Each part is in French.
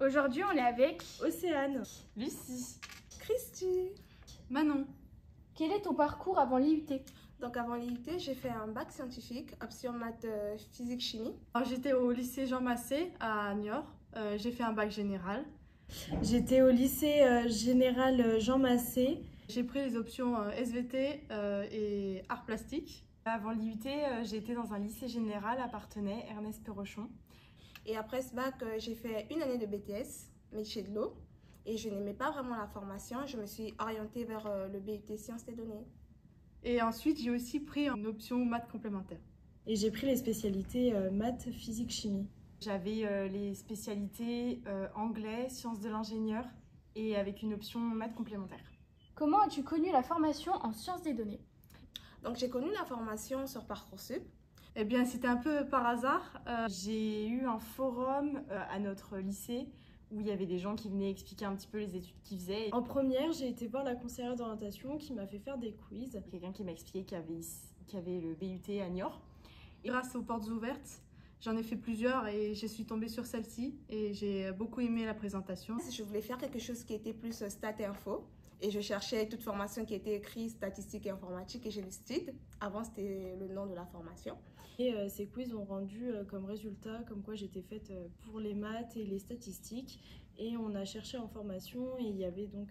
Aujourd'hui, on est avec Océane, Lucie, Christy, Manon. Quel est ton parcours avant l'IUT? Donc avant l'IUT, j'ai fait un bac scientifique, option maths, physique, chimie. Alors, j'étais au lycée Jean Massé à Niort. J'ai fait un bac général. J'étais au lycée général Jean Massé. J'ai pris les options SVT et arts plastiques. Avant l'IUT, j'ai été dans un lycée général à Parthenay, Ernest Perrochon. Et après ce bac, j'ai fait une année de BTS, métier de l'eau. Et je n'aimais pas vraiment la formation. Je me suis orientée vers le BUT Sciences des données. Et ensuite, j'ai aussi pris une option maths complémentaire. Et j'ai pris les spécialités maths, physique, chimie. J'avais les spécialités anglais, sciences de l'ingénieur et avec une option maths complémentaire. Comment as-tu connu la formation en sciences des données? Donc j'ai connu la formation sur Parcoursup. Eh bien, c'était un peu par hasard. J'ai eu un forum à notre lycée où il y avait des gens qui venaient expliquer un petit peu les études qu'ils faisaient. En première, j'ai été voir la conseillère d'orientation qui m'a fait faire des quiz. Quelqu'un qui m'a expliqué qu'il y avait le BUT à Niort. Et grâce aux portes ouvertes, j'en ai fait plusieurs et je suis tombée sur celle-ci et j'ai beaucoup aimé la présentation. Je voulais faire quelque chose qui était plus stat et info. Et je cherchais toute formation qui était écrite, statistique et informatique, et j'ai lu STID. Avant, c'était le nom de la formation. Et ces quiz ont rendu comme résultat, comme quoi j'étais faite pour les maths et les statistiques. Et on a cherché en formation et il y avait donc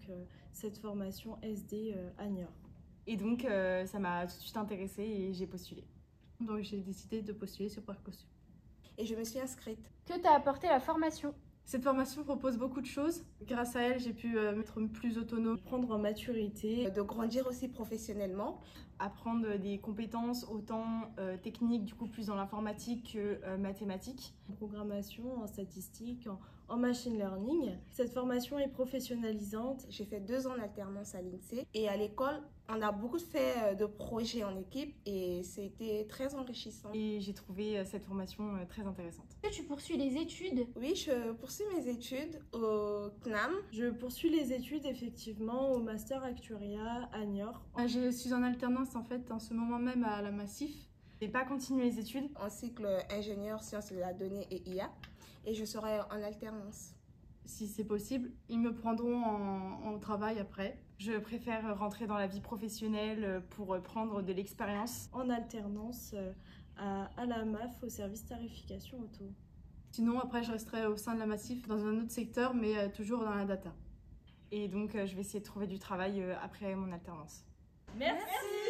cette formation SD à Niort. Et donc, ça m'a tout de suite intéressée et j'ai postulé. Donc, j'ai décidé de postuler sur Parcoursup. Et je me suis inscrite. Que t'a apporté la formation? Cette formation propose beaucoup de choses. Grâce à elle, j'ai pu être plus autonome. Prendre en maturité. De grandir aussi professionnellement. Apprendre des compétences autant techniques, du coup plus dans l'informatique que mathématiques. En programmation, en statistique, en machine learning. Cette formation est professionnalisante. J'ai fait 2 ans d'alternance à l'INSEE et à l'école, on a beaucoup fait de projets en équipe et c'était très enrichissant. Et j'ai trouvé cette formation très intéressante. Est-ce que tu poursuis les études? Oui, je poursuis mes études au CNAM. Je poursuis les études effectivement au Master Actuariat à Niort. Je suis en alternance en fait en ce moment même à la Massif. Je n'ai pas continué les études. En cycle ingénieur sciences de la donnée et IA et je serai en alternance. Si c'est possible, ils me prendront en travail après. Je préfère rentrer dans la vie professionnelle pour prendre de l'expérience. En alternance à la MAF au service tarification auto. Sinon après je resterai au sein de la Massif dans un autre secteur mais toujours dans la data. Et donc je vais essayer de trouver du travail après mon alternance. Merci.